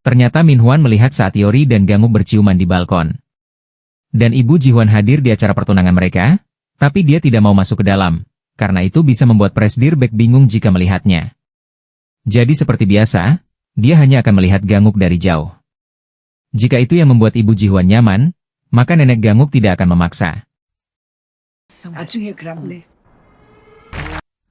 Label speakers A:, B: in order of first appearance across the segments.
A: Ternyata Min Hwan melihat saat Yori dan Ganguk berciuman di balkon. Dan Ibu Ji-hwan hadir di acara pertunangan mereka, tapi dia tidak mau masuk ke dalam, karena itu bisa membuat Presidir Baek bingung jika melihatnya. Jadi seperti biasa, dia hanya akan melihat Ganguk dari jauh. Jika itu yang membuat Ibu Ji-hwan nyaman, maka nenek Ganguk tidak akan memaksa.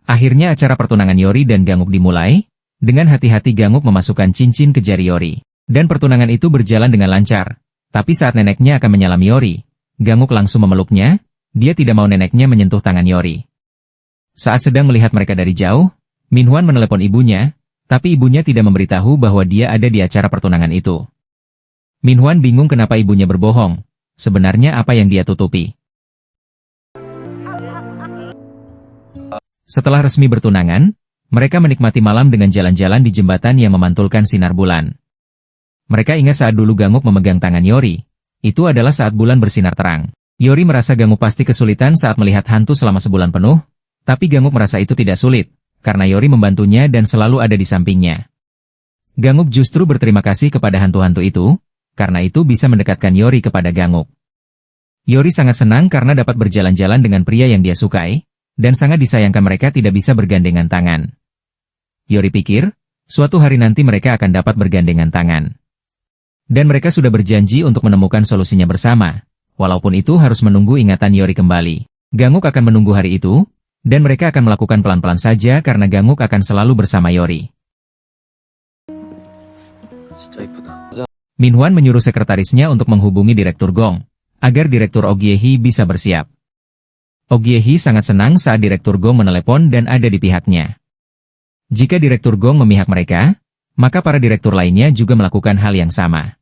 A: Akhirnya acara pertunangan Yori dan Ganguk dimulai, dengan hati-hati Ganguk memasukkan cincin ke jari Yori. Dan pertunangan itu berjalan dengan lancar. Tapi saat neneknya akan menyalami Yori, Ganguk langsung memeluknya, dia tidak mau neneknya menyentuh tangan Yori. Saat sedang melihat mereka dari jauh, Min Hwan menelepon ibunya, tapi ibunya tidak memberitahu bahwa dia ada di acara pertunangan itu. Min Hwan bingung kenapa ibunya berbohong, sebenarnya apa yang dia tutupi. Setelah resmi bertunangan, mereka menikmati malam dengan jalan-jalan di jembatan yang memantulkan sinar bulan. Mereka ingat saat dulu Ganguk memegang tangan Yori. Itu adalah saat bulan bersinar terang. Yori merasa Ganguk pasti kesulitan saat melihat hantu selama sebulan penuh, tapi Ganguk merasa itu tidak sulit, karena Yori membantunya dan selalu ada di sampingnya. Ganguk justru berterima kasih kepada hantu-hantu itu, karena itu bisa mendekatkan Yori kepada Ganguk. Yori sangat senang karena dapat berjalan-jalan dengan pria yang dia sukai, dan sangat disayangkan mereka tidak bisa bergandengan tangan. Yori pikir, suatu hari nanti mereka akan dapat bergandengan tangan. Dan mereka sudah berjanji untuk menemukan solusinya bersama, walaupun itu harus menunggu ingatan Yori kembali. Ganguk akan menunggu hari itu, dan mereka akan melakukan pelan-pelan saja karena Ganguk akan selalu bersama Yori. Min Hwan menyuruh sekretarisnya untuk menghubungi Direktur Gong, agar Direktur Oh Gye-hee bisa bersiap. Oh Gye-hee sangat senang saat Direktur Gong menelepon dan ada di pihaknya. Jika Direktur Gong memihak mereka, maka para direktur lainnya juga melakukan hal yang sama.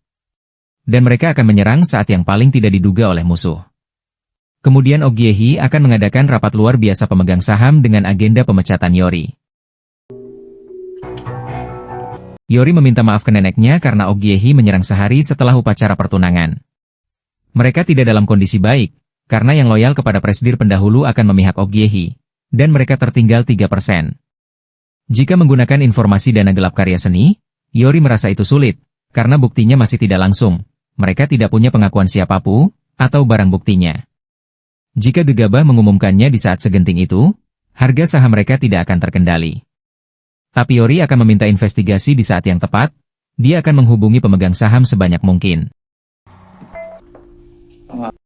A: Dan mereka akan menyerang saat yang paling tidak diduga oleh musuh. Kemudian Oh Gye-hee akan mengadakan rapat luar biasa pemegang saham dengan agenda pemecatan Yori. Yori meminta maaf ke neneknya karena Oh Gye-hee menyerang sehari setelah upacara pertunangan. Mereka tidak dalam kondisi baik, karena yang loyal kepada presidir pendahulu akan memihak Oh Gye-hee, dan mereka tertinggal 3%. Jika menggunakan informasi dana gelap karya seni, Yori merasa itu sulit, karena buktinya masih tidak langsung. Mereka tidak punya pengakuan siapapun, atau barang buktinya. Jika gegabah mengumumkannya di saat segenting itu, harga saham mereka tidak akan terkendali. Tapi Yori akan meminta investigasi di saat yang tepat, dia akan menghubungi pemegang saham sebanyak mungkin.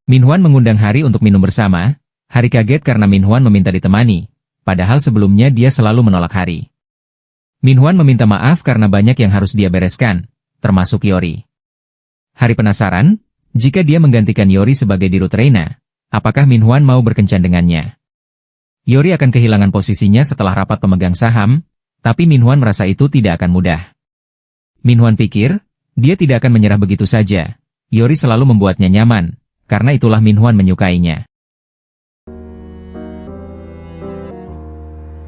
A: Min Hwan mengundang Hari untuk minum bersama. Hari kaget karena Min Hwan meminta ditemani, padahal sebelumnya dia selalu menolak Hari. Min Hwan meminta maaf karena banyak yang harus dia bereskan, termasuk Yori. Hari penasaran, jika dia menggantikan Yori sebagai dirut Reina, apakah Min Hwan mau berkencan dengannya? Yori akan kehilangan posisinya setelah rapat pemegang saham, tapi Min Hwan merasa itu tidak akan mudah. Min Hwan pikir, dia tidak akan menyerah begitu saja. Yori selalu membuatnya nyaman, karena itulah Min Hwan menyukainya.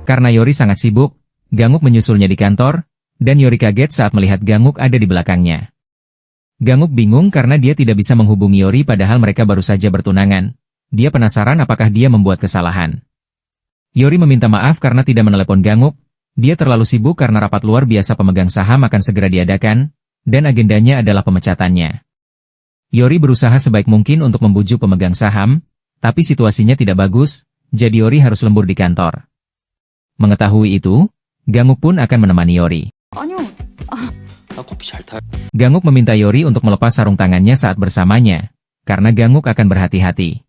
A: Karena Yori sangat sibuk, Ganguk menyusulnya di kantor, dan Yori kaget saat melihat Ganguk ada di belakangnya. Ganguk bingung karena dia tidak bisa menghubungi Yori padahal mereka baru saja bertunangan. Dia penasaran apakah dia membuat kesalahan. Yori meminta maaf karena tidak menelepon Ganguk, dia terlalu sibuk karena rapat luar biasa pemegang saham akan segera diadakan, dan agendanya adalah pemecatannya. Yori berusaha sebaik mungkin untuk membujuk pemegang saham, tapi situasinya tidak bagus, jadi Yori harus lembur di kantor. Mengetahui itu, Ganguk pun akan menemani Yori. Ganguk meminta Yori untuk melepas sarung tangannya saat bersamanya, karena Ganguk akan berhati-hati.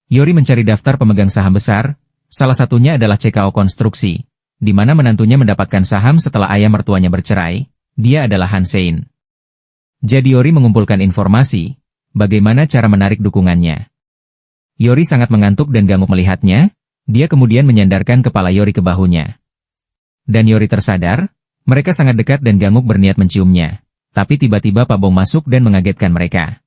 A: Yori mencari daftar pemegang saham besar, salah satunya adalah CKO Konstruksi, di mana menantunya mendapatkan saham setelah ayah mertuanya bercerai, dia adalah Han Sein. Jadi Yori mengumpulkan informasi, bagaimana cara menarik dukungannya. Yori sangat mengantuk dan Ganguk melihatnya, dia kemudian menyandarkan kepala Yori ke bahunya. Dan Yori tersadar, mereka sangat dekat dan Ganguk berniat menciumnya. Tapi tiba-tiba Pak Bong masuk dan mengagetkan mereka.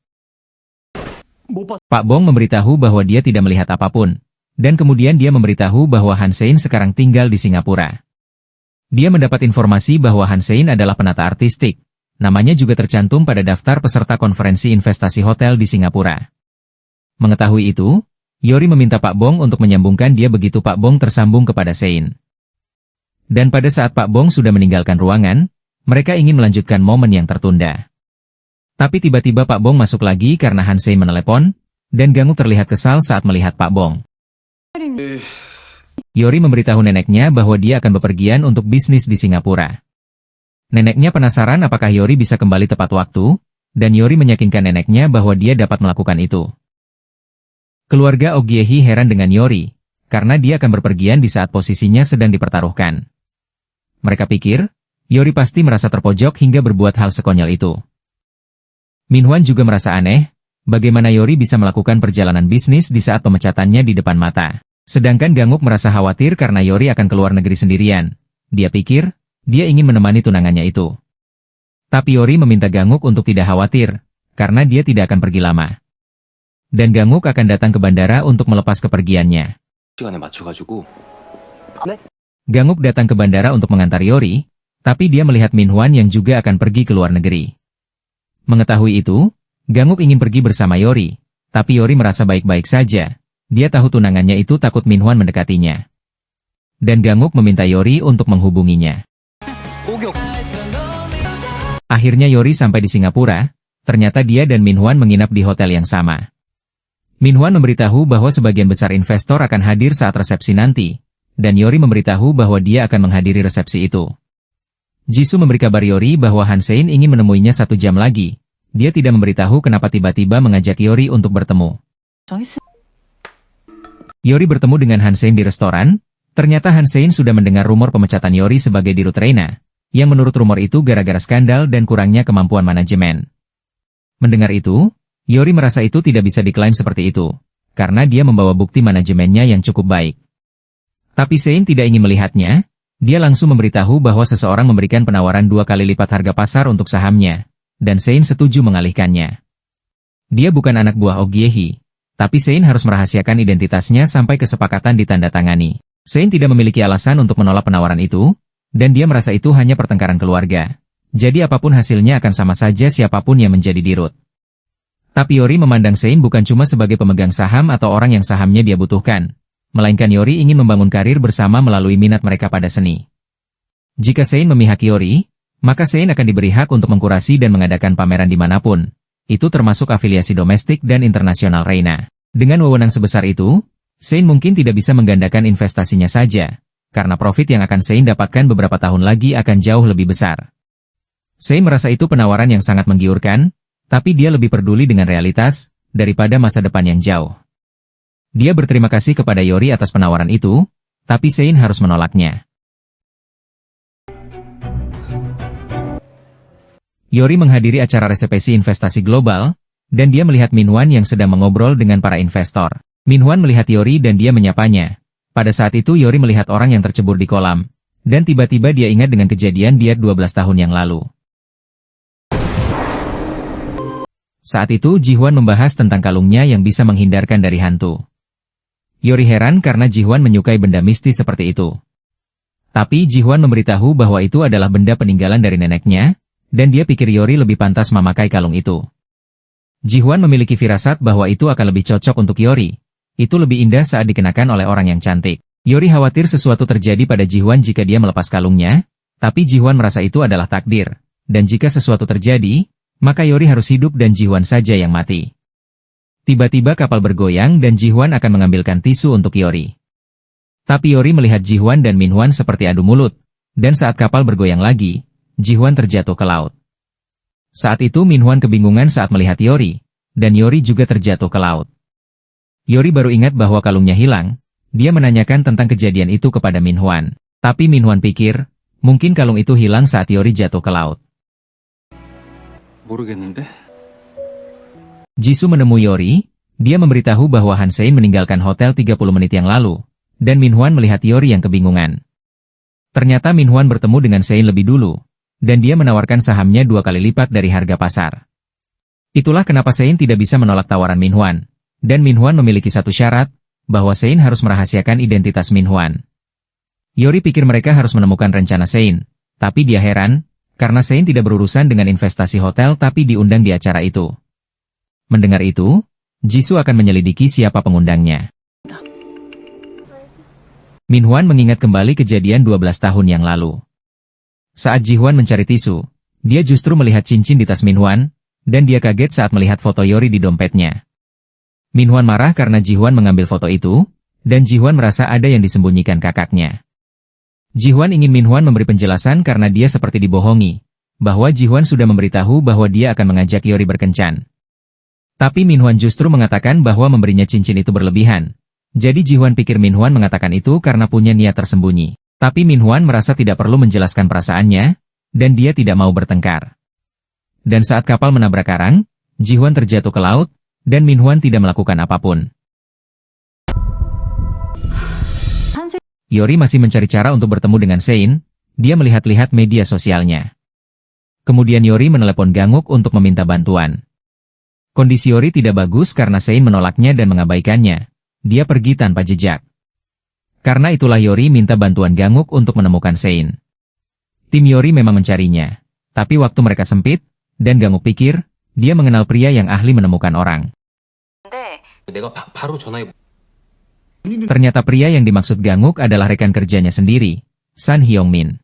A: Pak Bong memberitahu bahwa dia tidak melihat apapun. Dan kemudian dia memberitahu bahwa Han Sein sekarang tinggal di Singapura. Dia mendapat informasi bahwa Han Sein adalah penata artistik. Namanya juga tercantum pada daftar peserta konferensi investasi hotel di Singapura. Mengetahui itu, Yori meminta Pak Bong untuk menyambungkan dia begitu Pak Bong tersambung kepada Sein. Dan pada saat Pak Bong sudah meninggalkan ruangan, Mereka ingin melanjutkan momen yang tertunda. Tapi tiba-tiba Pak Bong masuk lagi karena Han Sein menelepon, dan Ganguk terlihat kesal saat melihat Pak Bong. Yori memberitahu neneknya bahwa dia akan bepergian untuk bisnis di Singapura. Neneknya penasaran apakah Yori bisa kembali tepat waktu, dan Yori meyakinkan neneknya bahwa dia dapat melakukan itu. Keluarga Ogyehi heran dengan Yori, karena dia akan berpergian di saat posisinya sedang dipertaruhkan. Mereka pikir, Yori pasti merasa terpojok hingga berbuat hal sekonyol itu. Minhwan juga merasa aneh, bagaimana Yori bisa melakukan perjalanan bisnis di saat pemecatannya di depan mata. Sedangkan Ganguk merasa khawatir karena Yori akan keluar negeri sendirian. Dia pikir, dia ingin menemani tunangannya itu. Tapi Yori meminta Ganguk untuk tidak khawatir, karena dia tidak akan pergi lama. Dan Ganguk akan datang ke bandara untuk melepas kepergiannya. Ganguk datang ke bandara untuk mengantar Yori, tapi dia melihat Minhwan yang juga akan pergi ke luar negeri. Mengetahui itu, Ganguk ingin pergi bersama Yori, tapi Yori merasa baik-baik saja. Dia tahu tunangannya itu takut Minhwan mendekatinya. Dan Ganguk meminta Yori untuk menghubunginya. Akhirnya Yori sampai di Singapura, ternyata dia dan Minhwan menginap di hotel yang sama. Minhwan memberitahu bahwa sebagian besar investor akan hadir saat resepsi nanti, dan Yori memberitahu bahwa dia akan menghadiri resepsi itu. Jisoo memberi kabar Yori bahwa Han Sein ingin menemuinya 1 jam lagi. Dia tidak memberitahu kenapa tiba-tiba mengajak Yori untuk bertemu. Yori bertemu dengan Han Sein di restoran. Ternyata Han Sein sudah mendengar rumor pemecatan Yori sebagai dirut Reina, yang menurut rumor itu gara-gara skandal dan kurangnya kemampuan manajemen. Mendengar itu, Yori merasa itu tidak bisa diklaim seperti itu, karena dia membawa bukti manajemennya yang cukup baik. Tapi Sein tidak ingin melihatnya. Dia langsung memberitahu bahwa seseorang memberikan penawaran 2 kali lipat harga pasar untuk sahamnya, dan Sein setuju mengalihkannya. Dia bukan anak buah Ogyehi, tapi Sein harus merahasiakan identitasnya sampai kesepakatan ditandatangani. Sein tidak memiliki alasan untuk menolak penawaran itu, dan dia merasa itu hanya pertengkaran keluarga. Jadi apapun hasilnya akan sama saja siapapun yang menjadi dirut. Tapi Yori memandang Sein bukan cuma sebagai pemegang saham atau orang yang sahamnya dia butuhkan, melainkan Yori ingin membangun karir bersama melalui minat mereka pada seni. Jika Sein memihak Yori, maka Sein akan diberi hak untuk mengkurasi dan mengadakan pameran dimanapun. Itu termasuk afiliasi domestik dan internasional Reina. Dengan wewenang sebesar itu, Sein mungkin tidak bisa menggandakan investasinya saja, karena profit yang akan Sein dapatkan beberapa tahun lagi akan jauh lebih besar. Sein merasa itu penawaran yang sangat menggiurkan, tapi dia lebih peduli dengan realitas, daripada masa depan yang jauh. Dia berterima kasih kepada Yori atas penawaran itu, tapi Sein harus menolaknya. Yori menghadiri acara resepsi investasi global, dan dia melihat Minhwan yang sedang mengobrol dengan para investor. Minhwan melihat Yori dan dia menyapanya. Pada saat itu Yori melihat orang yang tercebur di kolam, dan tiba-tiba dia ingat dengan kejadian diet 12 tahun yang lalu. Saat itu Ji-hwan membahas tentang kalungnya yang bisa menghindarkan dari hantu. Yori heran karena Ji-hwan menyukai benda mistis seperti itu. Tapi Ji-hwan memberitahu bahwa itu adalah benda peninggalan dari neneknya, dan dia pikir Yori lebih pantas memakai kalung itu. Ji-hwan memiliki firasat bahwa itu akan lebih cocok untuk Yori. Itu lebih indah saat dikenakan oleh orang yang cantik. Yori khawatir sesuatu terjadi pada Ji-hwan jika dia melepas kalungnya, tapi Ji-hwan merasa itu adalah takdir. Dan jika sesuatu terjadi, maka Yori harus hidup dan Ji-hwan saja yang mati. Tiba-tiba kapal bergoyang dan Ji-hwan akan mengambilkan tisu untuk Yori. Tapi Yori melihat Ji-hwan dan Minhwan seperti adu mulut, dan saat kapal bergoyang lagi, Ji-hwan terjatuh ke laut. Saat itu Minhwan kebingungan saat melihat Yori, dan Yori juga terjatuh ke laut. Yori baru ingat bahwa kalungnya hilang, dia menanyakan tentang kejadian itu kepada Minhwan. Tapi Minhwan pikir, mungkin kalung itu hilang saat Yori jatuh ke laut. Jisoo menemui Yori, dia memberitahu bahwa Han Sein meninggalkan hotel 30 menit yang lalu, dan Minhwan melihat Yori yang kebingungan. Ternyata Minhwan bertemu dengan Sein lebih dulu, dan dia menawarkan sahamnya 2 kali lipat dari harga pasar. Itulah kenapa Sein tidak bisa menolak tawaran Minhwan, dan Minhwan memiliki satu syarat, bahwa Sein harus merahasiakan identitas Minhwan. Yori pikir mereka harus menemukan rencana Sein, tapi dia heran, karena Sein tidak berurusan dengan investasi hotel tapi diundang di acara itu. Mendengar itu, Jisoo akan menyelidiki siapa pengundangnya. Minhwan mengingat kembali kejadian 12 tahun yang lalu. Saat Ji-hwan mencari tisu, dia justru melihat cincin di tas Min-hwan, dan dia kaget saat melihat foto Yori di dompetnya. Min-hwan marah karena Ji-hwan mengambil foto itu, dan Ji-hwan merasa ada yang disembunyikan kakaknya. Ji-hwan ingin Min-hwan memberi penjelasan karena dia seperti dibohongi, bahwa Ji-hwan sudah memberitahu bahwa dia akan mengajak Yori berkencan. Tapi Min-hwan justru mengatakan bahwa memberinya cincin itu berlebihan. Jadi Ji-hwan pikir Min-hwan mengatakan itu karena punya niat tersembunyi. Tapi Min-hwan merasa tidak perlu menjelaskan perasaannya, dan dia tidak mau bertengkar. Dan saat kapal menabrak karang, Ji-hwan terjatuh ke laut, dan Min-hwan tidak melakukan apapun. Yori masih mencari cara untuk bertemu dengan Sein, dia melihat-lihat media sosialnya. Kemudian Yori menelepon Ganguk untuk meminta bantuan. Kondisi Yori tidak bagus karena Sein menolaknya dan mengabaikannya. Dia pergi tanpa jejak. Karena itulah Yori minta bantuan Ganguk untuk menemukan Sein. Tim Yori memang mencarinya. Tapi waktu mereka sempit, dan Ganguk pikir, dia mengenal pria yang ahli menemukan orang. Ternyata pria yang dimaksud Ganguk adalah rekan kerjanya sendiri, San Hyung-min.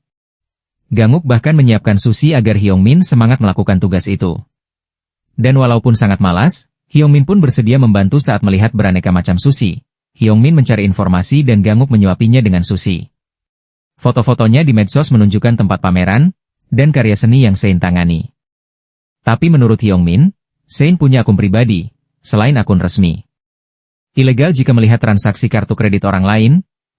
A: Ganguk bahkan menyiapkan Susi agar Hyung-min semangat melakukan tugas itu. Dan walaupun sangat malas, Hyung-min pun bersedia membantu saat melihat beraneka macam sushi. Hyung-min mencari informasi dan Ganguk menyuapinya dengan sushi. Foto-fotonya di medsos menunjukkan tempat pameran, dan karya seni yang Sein tangani. Tapi menurut Hyung-min, Sein punya akun pribadi, selain akun resmi. Ilegal jika melihat transaksi kartu kredit orang lain,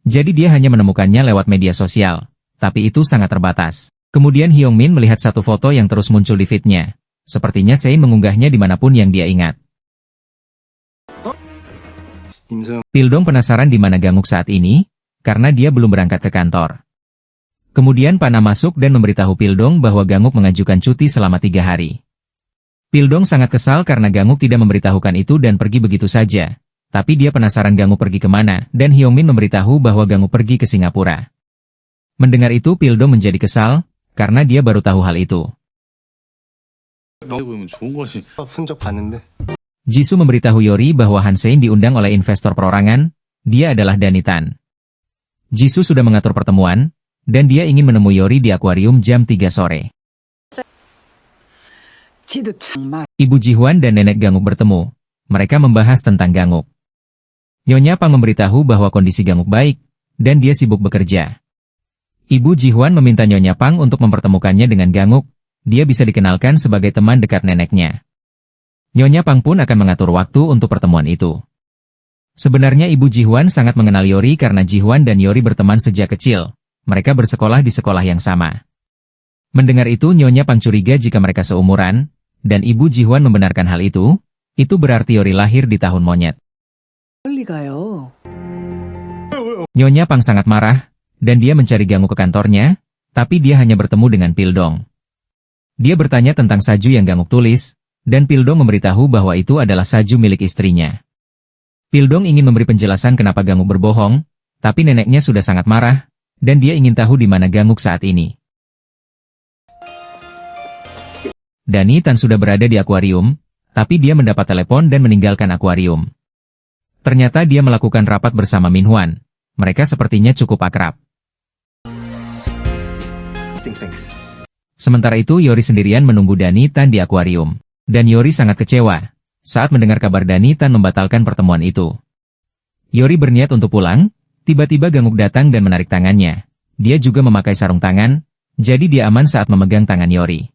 A: jadi dia hanya menemukannya lewat media sosial. Tapi itu sangat terbatas. Kemudian Hyung-min melihat satu foto yang terus muncul di feed-nya. Sepertinya Sein mengunggahnya dimanapun yang dia ingat. Pildong penasaran di mana Ganguk saat ini, karena dia belum berangkat ke kantor. Kemudian Pana masuk dan memberitahu Pildong bahwa Ganguk mengajukan cuti selama 3 hari. Pildong sangat kesal karena Ganguk tidak memberitahukan itu dan pergi begitu saja. Tapi dia penasaran Ganguk pergi kemana, dan Hyung-min memberitahu bahwa Ganguk pergi ke Singapura. Mendengar itu Pildong menjadi kesal, karena dia baru tahu hal itu. Jisoo memberitahu Yori bahwa Han Sein diundang oleh investor perorangan, dia adalah Danny Tan. Jisoo sudah mengatur pertemuan, dan dia ingin menemui Yori di akuarium jam 3 sore. Ibu Ji-hwan dan nenek Ganguk bertemu. Mereka membahas tentang Ganguk. Nyonya Pang memberitahu bahwa kondisi Ganguk baik, dan dia sibuk bekerja. Ibu Ji-hwan meminta Nyonya Pang untuk mempertemukannya dengan Ganguk. Dia bisa dikenalkan sebagai teman dekat neneknya. Nyonya Pang pun akan mengatur waktu untuk pertemuan itu. Sebenarnya Ibu Ji-hwan sangat mengenal Yori karena Ji-hwan dan Yori berteman sejak kecil. Mereka bersekolah di sekolah yang sama. Mendengar itu Nyonya Pang curiga jika mereka seumuran, dan Ibu Ji-hwan membenarkan hal itu berarti Yori lahir di tahun monyet. Nyonya Pang sangat marah, dan dia mencari Ganguk ke kantornya, tapi dia hanya bertemu dengan Pildong. Dia bertanya tentang salju yang Ganguk tulis, dan Pildong memberitahu bahwa itu adalah salju milik istrinya. Pildong ingin memberi penjelasan kenapa Ganguk berbohong, tapi neneknya sudah sangat marah, dan dia ingin tahu di mana Ganguk saat ini. Danny Tan sudah berada di akuarium, tapi dia mendapat telepon dan meninggalkan akuarium. Ternyata dia melakukan rapat bersama Min-hwan. Mereka sepertinya cukup akrab. Sementara itu Yori sendirian menunggu Danny Tan di akuarium. Dan Yori sangat kecewa saat mendengar kabar Danny Tan membatalkan pertemuan itu. Yori berniat untuk pulang, tiba-tiba Ganguk datang dan menarik tangannya. Dia juga memakai sarung tangan, jadi dia aman saat memegang tangan Yori.